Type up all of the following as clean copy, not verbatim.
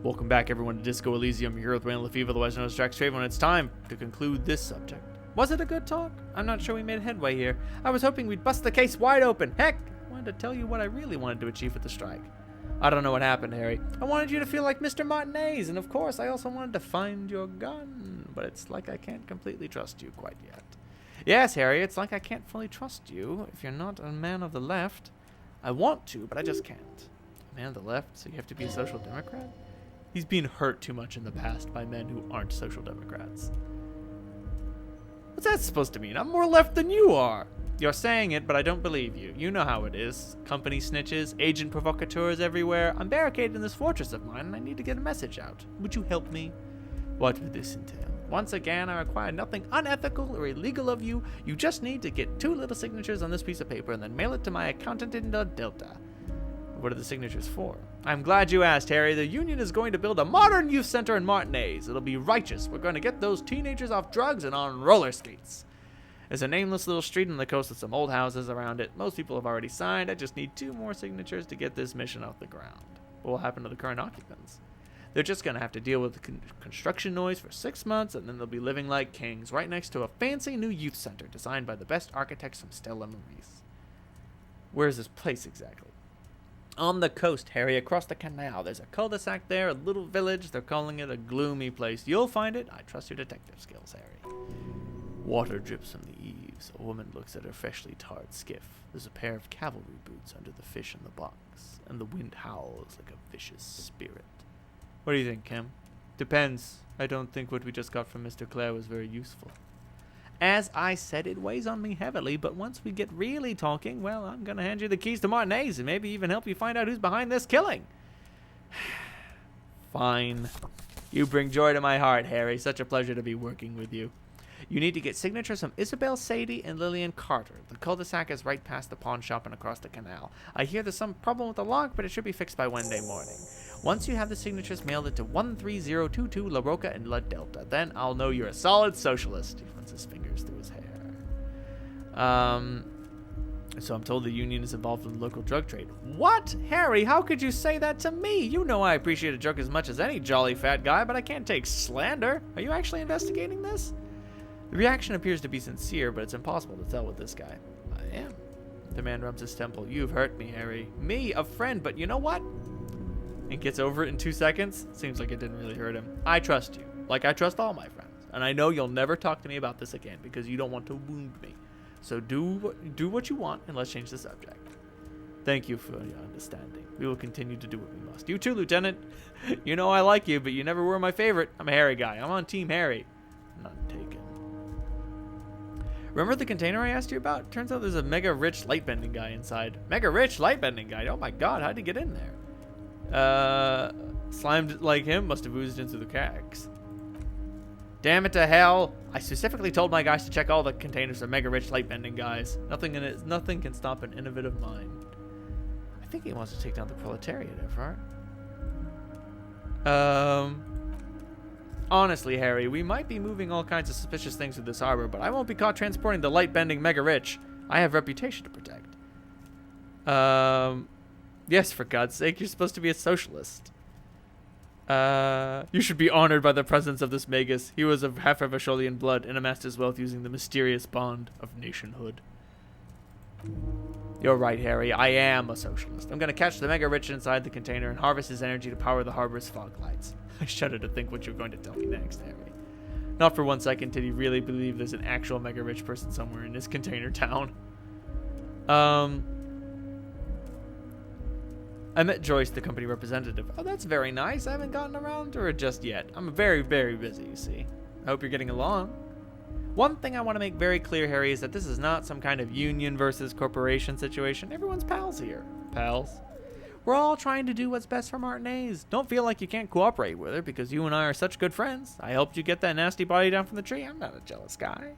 Welcome back, everyone, to Disco Elysium. You're here with Wayne Lefebvre, otherwise known as DraxxKraven, and it's time to conclude this subject. Was it a good talk? I'm not sure we made headway here. I was hoping we'd bust the case wide open. Heck, I wanted to tell you what I really wanted to achieve with the strike. I don't know what happened, Harry. I wanted you to feel like Mr. Martinez, and of course, I also wanted to find your gun. But it's like I can't completely trust you quite yet. Yes, Harry, it's like I can't fully trust you if you're not a man of the left. I want to, but I just can't. A man of the left, so you have to be a social democrat? He's been hurt too much in the past by men who aren't social democrats. What's that supposed to mean? I'm more left than you are. You're saying it, but I don't believe you. You know how it is. Company snitches, agent provocateurs everywhere. I'm barricaded in this fortress of mine, and I need to get a message out. Would you help me? What would this entail? Once again, I require nothing unethical or illegal of you. You just need to get 2 little signatures on this piece of paper and then mail it to my accountant in the Delta. What are the signatures for? I'm glad you asked, Harry. The union is going to build a modern youth center in Martinez. It'll be righteous. We're going to get those teenagers off drugs and on roller skates. There's a nameless little street on the coast with some old houses around it. Most people have already signed. I just need 2 more signatures to get this mission off the ground. What will happen to the current occupants? They're just going to have to deal with the construction noise for 6 months, and then they'll be living like kings right next to a fancy new youth center designed by the best architects from Stella Maris. Where's this place exactly? On the coast, Harry, across the canal. There's a cul-de-sac there, a little village. They're calling it a gloomy place. You'll find it. I trust your detective skills, Harry. Water drips from the eaves. A woman looks at her freshly tarred skiff. There's a pair of cavalry boots under the fish in the box, and the wind howls like a vicious spirit. What do you think, Kim? Depends. I don't think what we just got from Mr. Clare was very useful. As I said, it weighs on me heavily, but once we get really talking, well, I'm going to hand you the keys to Martinez and maybe even help you find out who's behind this killing. Fine. You bring joy to my heart, Harry. Such a pleasure to be working with you. You need to get signatures from Isabel Sadie and Lillian Carter. The cul-de-sac is right past the pawn shop and across the canal. I hear there's some problem with the lock, but it should be fixed by Wednesday morning. Once you have the signatures, mail it to 13022 La Roca in La Delta. Then I'll know you're a solid socialist. He runs his fingers through his hair. So I'm told the union is involved in the local drug trade. What? Harry, how could you say that to me? You know I appreciate a joke as much as any jolly fat guy, but I can't take slander. Are you actually investigating this? The reaction appears to be sincere, but it's impossible to tell with this guy. I am. The man rubs his temple. You've hurt me, Harry. Me, a friend, but you know what? And gets over it in 2 seconds. Seems like it didn't really hurt him. I trust you, like I trust all my friends. And I know you'll never talk to me about this again because you don't want to wound me. So do what you want and let's change the subject. Thank you for your understanding. We will continue to do what we must. You too, Lieutenant. You know I like you, but you never were my favorite. I'm a Harry guy. I'm on Team Harry. None taken. Remember the container I asked you about? Turns out there's a mega rich light-bending guy inside. Mega rich light-bending guy? Oh my god, how'd he get in there? Slimed like him must have oozed into the cracks. Damn it to hell. I specifically told my guys to check all the containers for mega rich light-bending guys. Nothing can stop an innovative mind. I think he wants to take down the proletariat, Everard. Honestly, Harry, we might be moving all kinds of suspicious things through this harbor, but I won't be caught transporting the light-bending mega-rich. I have reputation to protect. Yes, for God's sake, you're supposed to be a socialist. You should be honored by the presence of this Magus. He was of half of Asholian blood and amassed his wealth using the mysterious bond of nationhood. You're right, Harry. I am a socialist. I'm going to catch the mega-rich inside the container and harvest his energy to power the harbor's fog lights. I shudder to think what you're going to tell me next, Harry. Not for 1 second did he really believe there's an actual mega-rich person somewhere in this container town. I met Joyce, the company representative. Oh, that's very nice. I haven't gotten around to her just yet. I'm very, very busy, you see. I hope you're getting along. One thing I want to make very clear, Harry, is that this is not some kind of union versus corporation situation. Everyone's pals here. Pals? We're all trying to do what's best for Martinez. Don't feel like you can't cooperate with her because you and I are such good friends. I helped you get that nasty body down from the tree. I'm not a jealous guy.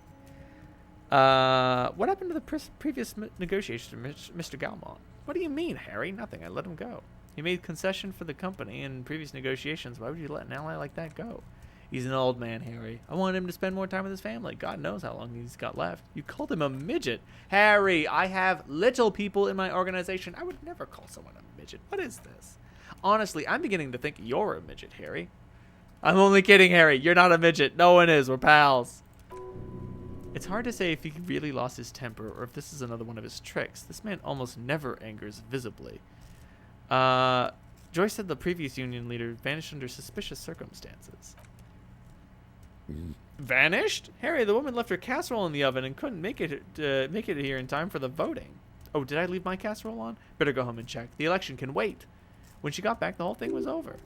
What happened to the previous negotiation, Mr. Galmont? What do you mean, Harry? Nothing. I let him go. He made concession for the company in previous negotiations. Why would you let an ally like that go? He's an old man, Harry. I want him to spend more time with his family. God knows how long he's got left. You called him a midget. Harry, I have little people in my organization. I would never call someone a midget. What is this? Honestly, I'm beginning to think you're a midget, Harry. I'm only kidding, Harry. You're not a midget. No one is. We're pals. It's hard to say if he really lost his temper or if this is another one of his tricks. This man almost never angers visibly. Joyce said the previous union leader vanished under suspicious circumstances. Vanished? Harry, the woman left her casserole in the oven and couldn't make it here in time for the voting. Oh, did I leave my casserole on? Better go home and check. The election can wait. When she got back, the whole thing was over.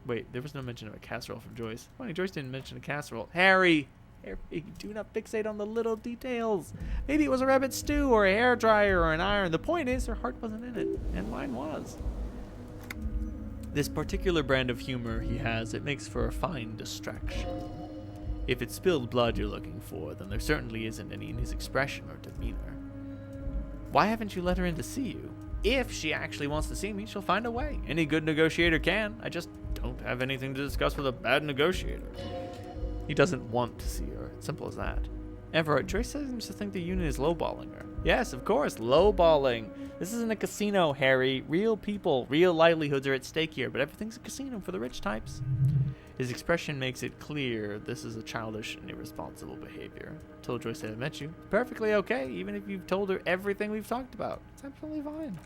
Wait, there was no mention of a casserole from Joyce. Funny, Joyce didn't mention a casserole. Harry, do not fixate on the little details. Maybe it was a rabbit stew or a hairdryer or an iron. The point is, her heart wasn't in it, and mine was. This particular brand of humor he has, it makes for a fine distraction. If it's spilled blood you're looking for, then there certainly isn't any in his expression or demeanor. Why haven't you let her in to see you? If she actually wants to see me, she'll find a way. Any good negotiator can. I just don't have anything to discuss with a bad negotiator. He doesn't want to see her. Simple as that. Everett, Joyce seems to think the union is lowballing her. Yes, of course, lowballing. This isn't a casino, Harry. Real people, real livelihoods are at stake here, but everything's a casino for the rich types. His expression makes it clear this is a childish and irresponsible behavior. I told Joyce that I met you. It's perfectly okay, even if you've told her everything we've talked about. It's absolutely fine.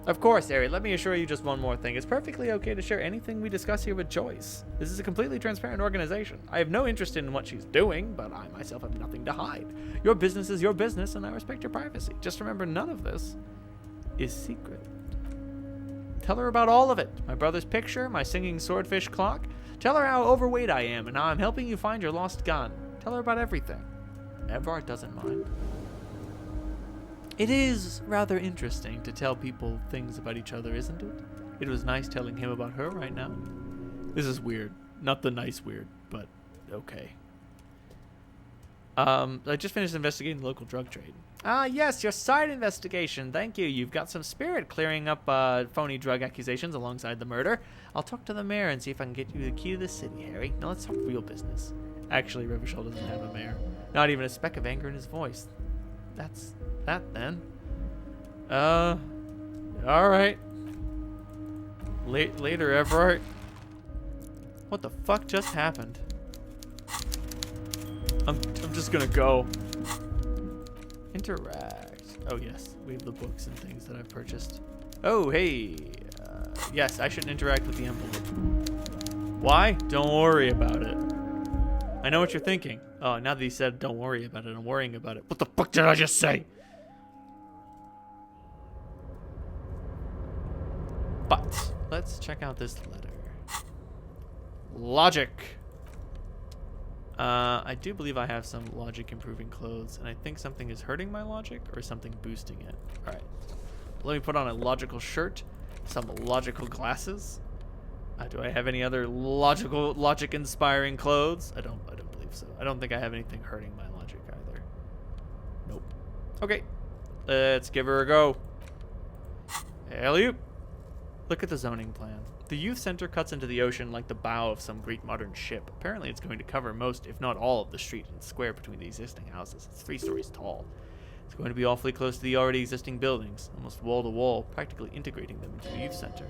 Of course, Harry, let me assure you just one more thing. It's perfectly okay to share anything we discuss here with Joyce. This is a completely transparent organization. I have no interest in what she's doing, but I myself have nothing to hide. Your business is your business, and I respect your privacy. Just remember, none of this is secret. Tell her about all of it. My brother's picture, my singing swordfish clock. Tell her how overweight I am and how I'm helping you find your lost gun. Tell her about everything. Everard doesn't mind. It is rather interesting to tell people things about each other, isn't it? It was nice telling him about her right now. This is weird. Not the nice weird, but okay. I just finished investigating the local drug trade. Ah, yes, your side investigation. Thank you. You've got some spirit clearing up phony drug accusations alongside the murder. I'll talk to the mayor and see if I can get you the key to the city, Harry. Now let's talk real business. Actually, Revachol doesn't have a mayor. Not even a speck of anger in his voice. That's that then. Alright. Later, Everett. What the fuck just happened? I'm just gonna go. Interact. Oh yes, we have the books and things that I've purchased. Oh hey, yes, I shouldn't interact with the envelope. Why? Don't worry about it. I know what you're thinking. Oh, now that he said don't worry about it, I'm worrying about it. What the fuck did I just say? But let's check out this letter. Logic. I do believe I have some logic improving clothes, and I think something is hurting my logic or something boosting it. All right, let me put on a logical shirt, some logical glasses. Do I have any other logic inspiring clothes? I don't believe so. I don't think I have anything hurting my logic either. Nope. Okay, let's give her a go. Alley-oop. Look at the zoning plan. The youth center cuts into the ocean like the bow of some great modern ship. Apparently it's going to cover most, if not all, of the street and square between the existing houses. It's 3 stories tall. It's going to be awfully close to the already existing buildings, almost wall to wall, practically integrating them into the youth center.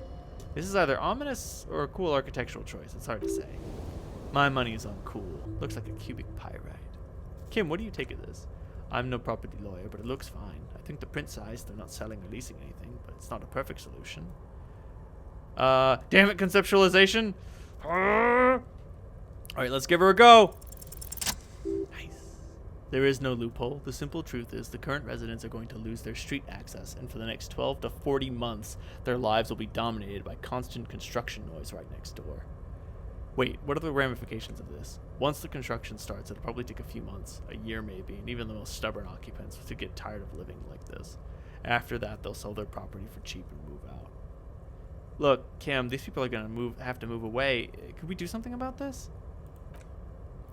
This is either ominous or a cool architectural choice. It's hard to say. My money is on cool. Looks like a cubic pyrite. Kim, what do you take of this? I'm no property lawyer, but it looks fine. I think the print size, they're not selling or leasing anything, but it's not a perfect solution. Damn it, conceptualization. Alright, let's give her a go. Nice. There is no loophole. The simple truth is the current residents are going to lose their street access, and for the next 12 to 40 months, their lives will be dominated by constant construction noise right next door. Wait, what are the ramifications of this? Once the construction starts, it'll probably take a few months, a year maybe, and even the most stubborn occupants to get tired of living like this. After that, they'll sell their property for cheap and move out. Look, Kim, these people are going to have to move away. Could we do something about this?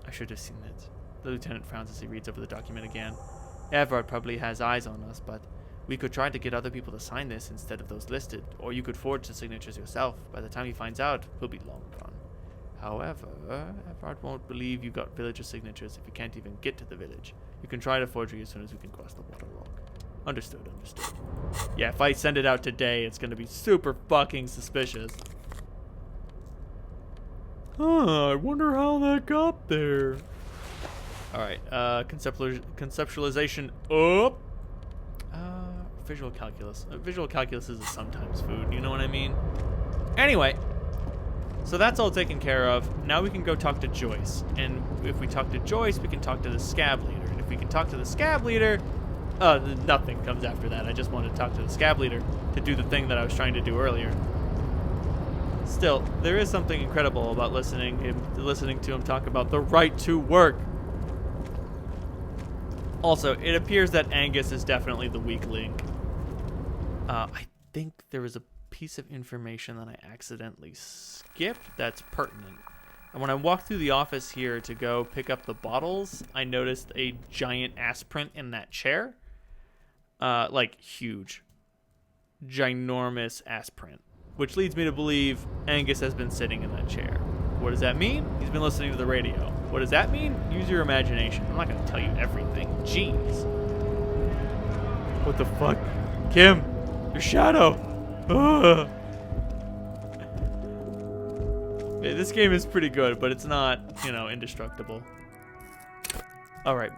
I should have seen it. The lieutenant frowns as he reads over the document again. Everard probably has eyes on us, but we could try to get other people to sign this instead of those listed, or you could forge the signatures yourself. By the time he finds out, we'll be long gone. However, Everard won't believe you got villager signatures if you can't even get to the village. You can try to forgery as soon as we can cross the waterlock. Understood, understood. Yeah, if I send it out today, it's gonna be super fucking suspicious. Huh, I wonder how that got there. Alright, conceptualization up. Visual calculus. Visual calculus is a sometimes food, you know what I mean? Anyway, so that's all taken care of. Now we can go talk to Joyce. And if we talk to Joyce, we can talk to the scab leader. And if we can talk to the scab leader, nothing comes after that. I just wanted to talk to the scab leader to do the thing that I was trying to do earlier. Still, there is something incredible about listening to him talk about the right to work. Also, it appears that Angus is definitely the weak link. I think there was a piece of information that I accidentally skipped that's pertinent. And when I walked through the office here to go pick up the bottles, I noticed a giant ass print in that chair. Like, huge. Ginormous ass print. Which leads me to believe Angus has been sitting in that chair. What does that mean? He's been listening to the radio. What does that mean? Use your imagination. I'm not going to tell you everything. Jeez. What the fuck? Kim, your shadow. Ugh. Yeah, this game is pretty good, but it's not, you know, indestructible. Alright.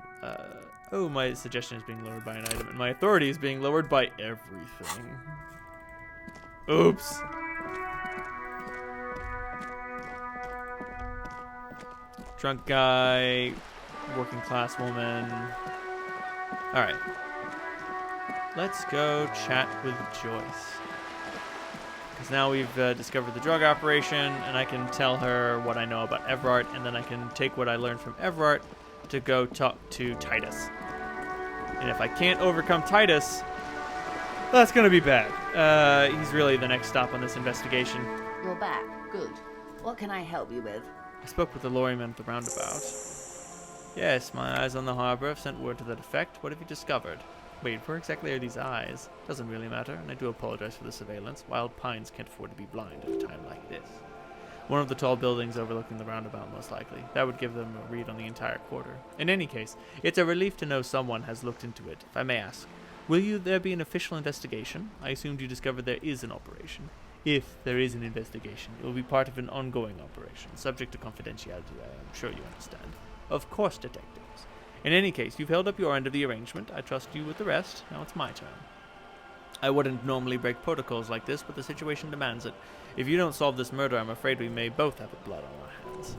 Oh, my suggestion is being lowered by an item, and my authority is being lowered by everything. Oops. Drunk guy, working class woman. Alright. Let's go chat with Joyce. Because now we've discovered the drug operation, and I can tell her what I know about Everard, and then I can take what I learned from Everard to go talk to Titus. And if I can't overcome Titus, that's going to be bad. He's really the next stop on this investigation. You're back. Good. What can I help you with? I spoke with the lorryman at the roundabout. Yes, my eyes on the harbor have sent word to that effect. What have you discovered? Wait, where exactly are these eyes? Doesn't really matter, and I do apologize for the surveillance. Wild Pines can't afford to be blind at a time like this. One of the tall buildings overlooking the roundabout, most likely. That would give them a read on the entire quarter. In any case, it's a relief to know someone has looked into it, if I may ask. Will there be an official investigation? I assumed you discovered there is an operation. If there is an investigation, it will be part of an ongoing operation, subject to confidentiality, I am sure you understand. Of course, detectives. In any case, you've held up your end of the arrangement. I trust you with the rest. Now it's my turn. I wouldn't normally break protocols like this, but the situation demands it. If you don't solve this murder, I'm afraid we may both have blood on our hands.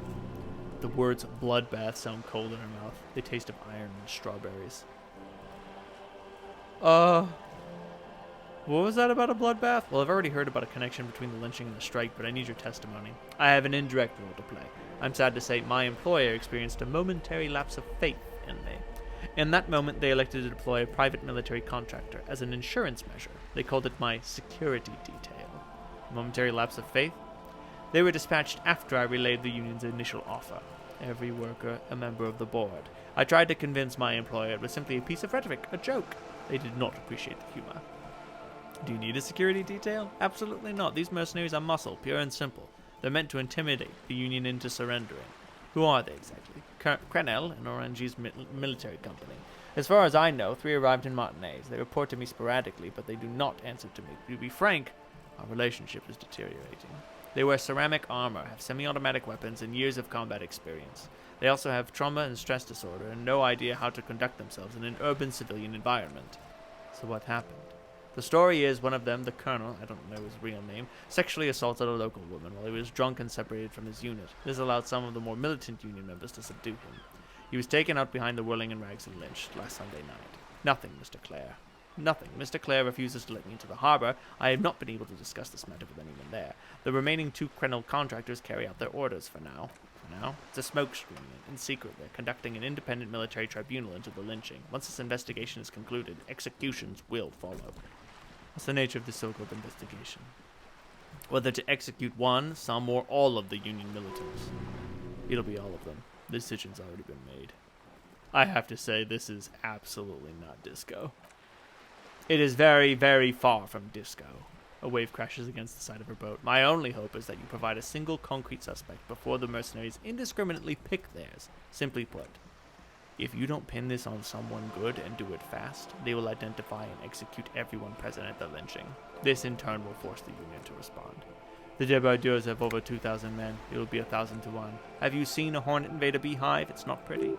The words bloodbath sound cold in her mouth. They taste of iron and strawberries. What was that about a bloodbath? Well, I've already heard about a connection between the lynching and the strike, but I need your testimony. I have an indirect role to play. I'm sad to say my employer experienced a momentary lapse of faith in me. In that moment, they elected to deploy a private military contractor as an insurance measure. They called it my security detail. Momentary lapse of faith? They were dispatched after I relayed the union's initial offer. Every worker a member of the board. I tried to convince my employer it was simply a piece of rhetoric, a joke. They did not appreciate the humor. Do you need a security detail? Absolutely not. These mercenaries are muscle, pure and simple. They're meant to intimidate the Union into surrendering. Who are they exactly? Crenel, an Orange's military company. As far as I know, 3 arrived in Martinez. They report to me sporadically, but they do not answer to me. To be frank, our relationship is deteriorating. They wear ceramic armor, have semi-automatic weapons, and years of combat experience. They also have trauma and stress disorder, and no idea how to conduct themselves in an urban civilian environment. So what happened? The story is one of them, the colonel, I don't know his real name, sexually assaulted a local woman while he was drunk and separated from his unit. This allowed some of the more militant union members to subdue him. He was taken out behind the whirling and rags and lynched last Sunday night. Nothing, Mr. Clare. Nothing. Mr. Clare refuses to let me into the harbor. I have not been able to discuss this matter with anyone there. The remaining 2 Crenel contractors carry out their orders for now. It's a smokescreen. In secret, they're conducting an independent military tribunal into the lynching. Once this investigation is concluded, executions will follow. What's the nature of this so-called investigation? Whether to execute one, some, or all of the Union militants. It'll be all of them. The decision's already been made. I have to say, this is absolutely not disco. It is very, very far from disco. A wave crashes against the side of her boat. My only hope is that you provide a single concrete suspect before the mercenaries indiscriminately pick theirs. Simply put, If you don't pin this on someone good and do it fast, they will identify and execute everyone present at the lynching. This in turn will force the Union to respond. The Debardeurs have over 2,000 men. It will be 1,000 to 1. Have you seen a hornet invade a beehive? It's not pretty.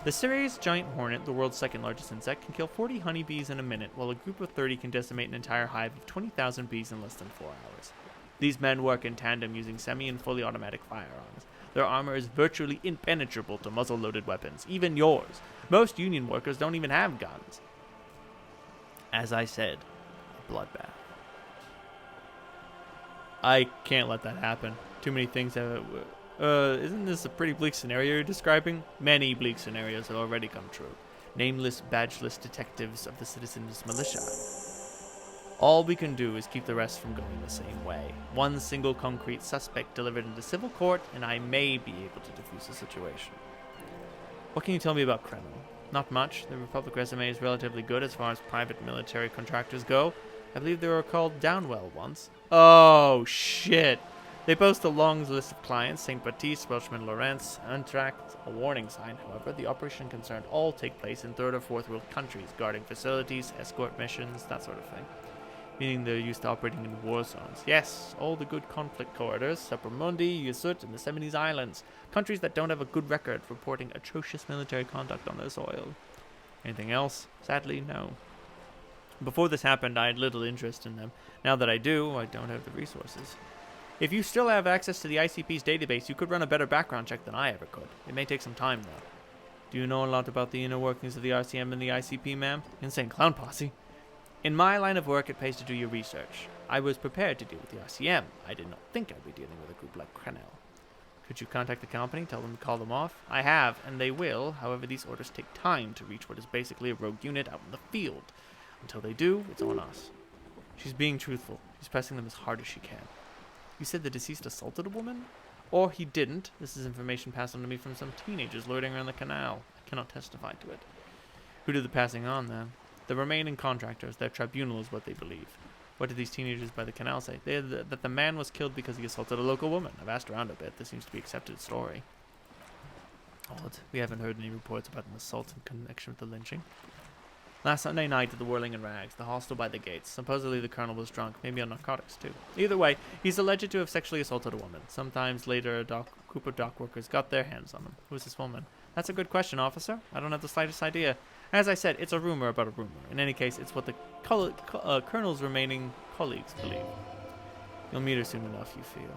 The Ceres giant hornet, the world's second largest insect, can kill 40 honeybees in a minute, while a group of 30 can decimate an entire hive of 20,000 bees in less than 4 hours. These men work in tandem using semi and fully automatic firearms. Their armor is virtually impenetrable to muzzle-loaded weapons, even yours. Most Union workers don't even have guns. As I said, a bloodbath. I can't let that happen. Too many things have... isn't this a pretty bleak scenario you're describing? Many bleak scenarios have already come true. Nameless, badgeless detectives of the Citizens Militia. All we can do is keep the rest from going the same way. One single concrete suspect delivered into civil court, and I may be able to defuse the situation. What can you tell me about Kremlin? Not much. The Republic resume is relatively good as far as private military contractors go. I believe they were called Downwell once. Oh, shit. They boast a long list of clients: St. Baptiste, Welshman Lawrence, Antract. A warning sign, however, the operation concerned all take place in third or fourth world countries, guarding facilities, escort missions, that sort of thing. Meaning they're used to operating in war zones. Yes, all the good conflict corridors, Supermundi, Yusut, and the Semines Islands. Countries that don't have a good record reporting atrocious military conduct on their soil. Anything else? Sadly, no. Before this happened, I had little interest in them. Now that I do, I don't have the resources. If you still have access to the ICP's database, you could run a better background check than I ever could. It may take some time, though. Do you know a lot about the inner workings of the RCM and the ICP, ma'am? Insane clown posse. In my line of work, it pays to do your research. I was prepared to deal with the RCM. I did not think I'd be dealing with a group like Crenel. Could you contact the company, tell them to call them off? I have, and they will. However, these orders take time to reach what is basically a rogue unit out in the field. Until they do, it's on us. She's being truthful. She's pressing them as hard as she can. You said the deceased assaulted a woman? Or he didn't. This is information passed on to me from some teenagers loitering around the canal. I cannot testify to it. Who did the passing on, then? The remaining contractors. Their tribunal is what they believe. What did these teenagers by the canal say? That the man was killed because he assaulted a local woman. I've asked around a bit. This seems to be an accepted story. Odd. We haven't heard any reports about an assault in connection with the lynching. Last Sunday night at the Whirling in Rags, the hostel by the gates. Supposedly the colonel was drunk, maybe on narcotics too. Either way, he's alleged to have sexually assaulted a woman. Sometimes later a group of dock workers got their hands on him. Who's this woman? That's a good question, officer. I don't have the slightest idea. As I said, it's a rumor about a rumor. In any case, it's what the colonel's remaining colleagues believe. You'll meet her soon enough, you feel.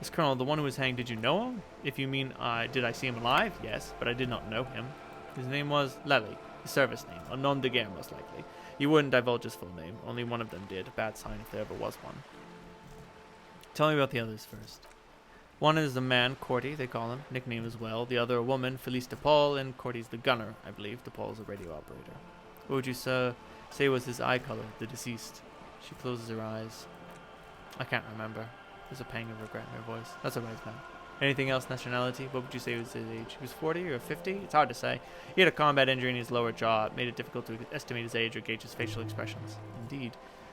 This colonel, the one who was hanged, did you know him? If you mean, did I see him alive? Yes, but I did not know him. His name was Lely. His service name, a nom de guerre most likely. You wouldn't divulge his full name. Only one of them did. A bad sign if there ever was one. Tell me about the others first. One is a man, Corty, they call him, nickname as well. The other a woman, Felice DePaul, and Corty's the gunner, I believe. DePaul is a radio operator. What would you say was his eye color, the deceased? She closes her eyes. I can't remember. There's a pang of regret in her voice. That's alright now. Anything else? Nationality? What would you say was his age? He was 40 or 50? It's hard to say. He had a combat injury in his lower jaw. It made it difficult to estimate his age or gauge his facial expressions. Indeed.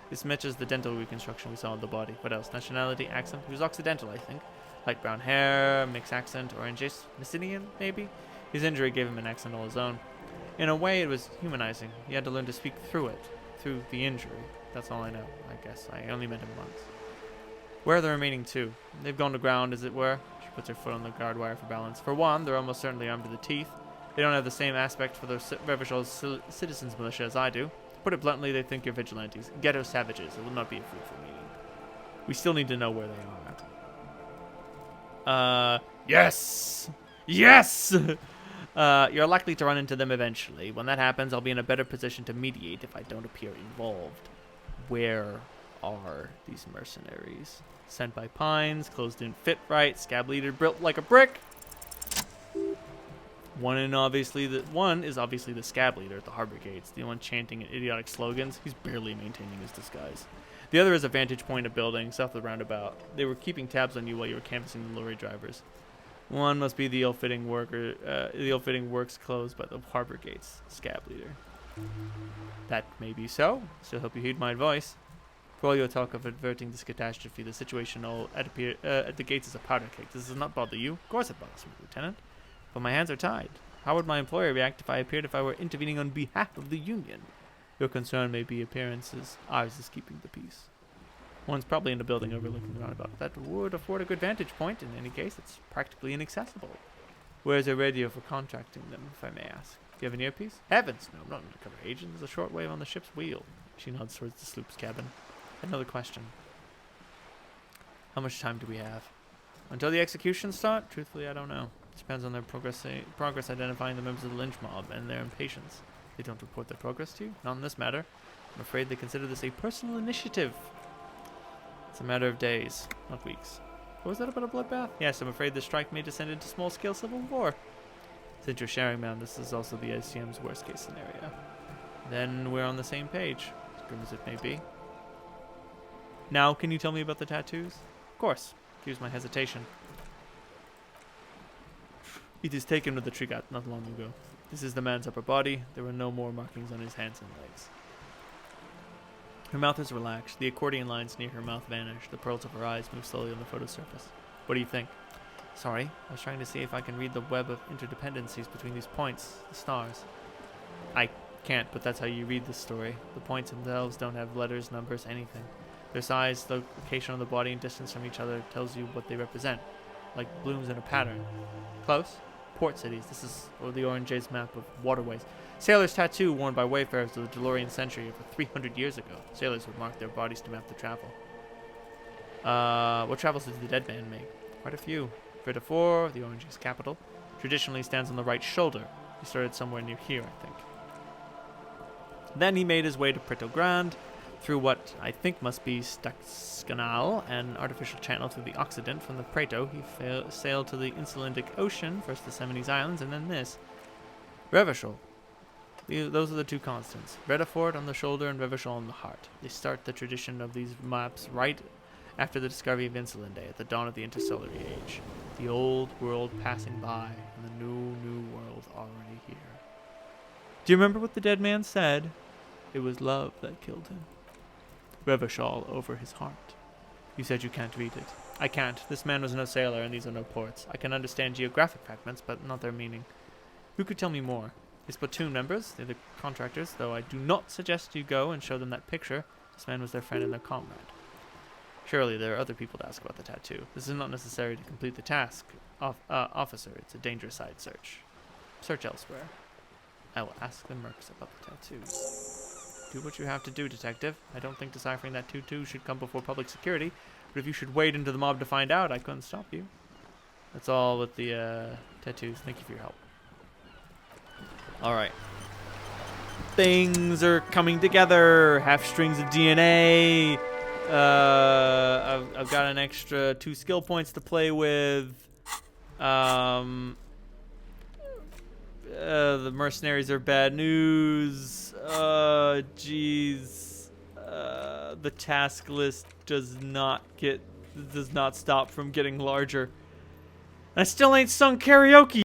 This matches the dental reconstruction we saw on the body. What else? Nationality? Accent? He was Occidental, I think. Light brown hair, mixed accent, orangish, Messinian, maybe? His injury gave him an accent all his own. In a way, it was humanizing. He had to learn to speak through it. Through the injury. That's all I know, I guess. I only met him once. Where are the remaining two? They've gone to ground, as it were. She puts her foot on the guard wire for balance. For one, they're almost certainly armed to the teeth. They don't have the same aspect for their Revachol citizens militia as I do. To put it bluntly, they think you're vigilantes. Ghetto savages. It will not be a fruitful meeting. We still need to know where they are. Yes! Yes! You're likely to run into them eventually. When that happens, I'll be in a better position to mediate if I don't appear involved. Where are these mercenaries? Sent by Pines, clothes didn't fit right, scab leader built like a brick. One is obviously the scab leader at the harbor gates, the one chanting idiotic slogans. He's barely maintaining his disguise. The other is a vantage point of building south of the roundabout. They were keeping tabs on you while you were canvassing the lorry drivers. One must be the ill-fitting works clothes by the harbor gates, scab leader. That may be so. Still hope you heed my advice. For all your talk of averting this catastrophe, the situation at the gates is a powder cake. This does not bother you. Of course it bothers me, Lieutenant. But my hands are tied. How would my employer react if I appeared if I were intervening on behalf of the union? Your concern may be appearances. Ours is keeping the peace. One's probably in a building overlooking the roundabout. That would afford a good vantage point. In any case, it's practically inaccessible. Where's a radio for contracting them, if I may ask? Do you have an earpiece? Heavens, no, I'm not an undercover agent. There's a shortwave on the ship's wheel. She nods towards the sloop's cabin. Another question. How much time do we have? Until the executions start? Truthfully, I don't know. It depends on their progress identifying the members of the lynch mob and their impatience. They don't report their progress to you? Not in this matter. I'm afraid they consider this a personal initiative. It's a matter of days, not weeks. What was that about a bloodbath? Yes, I'm afraid the strike may descend into small-scale civil war. Since you're sharing, man, this is also the Elysium's worst-case scenario. Then we're on the same page, as grim as it may be. Now, can you tell me about the tattoos? Of course. Excuse my hesitation. It is taken with the Trigat not long ago. This is the man's upper body. There were no more markings on his hands and legs. Her mouth is relaxed. The accordion lines near her mouth vanish. The pearls of her eyes move slowly on the photo surface. What do you think? Sorry, I was trying to see if I can read the web of interdependencies between these points, the stars. I can't, but that's how you read this story. The points themselves don't have letters, numbers, anything. Their size, the location on the body, and distance from each other tells you what they represent, like blooms in a pattern. Close? Port cities. This is the Orange's map of waterways. Sailors' tattoo worn by wayfarers of the DeLorean century over 300 years ago. Sailors would mark their bodies to map the travel. What travels does the dead man make? Quite a few. Vredefort, the Orange's capital, traditionally stands on the right shoulder. He started somewhere near here, I think. Then he made his way to Preto Grande, through what I think must be Stakskanal, an artificial channel through the Occident. From the Preto, he sailed to the Insulindic Ocean, first the Seminoles Islands, and then this. Revachol. Those are the two constants. Vredefort on the shoulder and Revachol on the heart. They start the tradition of these maps right after the discovery of Insulinde at the dawn of the interstellar age. The old world passing by, and the new world already here. Do you remember what the dead man said? It was love that killed him. Revachol over his heart. You said you can't read it. I can't. This man was no sailor, and these are no ports. I can understand geographic fragments, but not their meaning. Who could tell me more? His platoon members, they're the contractors, though I do not suggest you go and show them that picture. This man was their friend and their comrade. Surely there are other people to ask about the tattoo. This is not necessary to complete the task, officer. It's a dangerous side search. Search elsewhere. I will ask the mercs about the tattoos. Do what you have to do, detective. I don't think deciphering that tattoo should come before public security, but if you should wade into the mob to find out, I couldn't stop you. That's all with the tattoos. Thank you for your help. Alright. Things are coming together. Half strings of DNA. I've got an extra 2 skill points to play with. The mercenaries are bad news. Jeez. The task list does not stop from getting larger. I still ain't sung karaoke.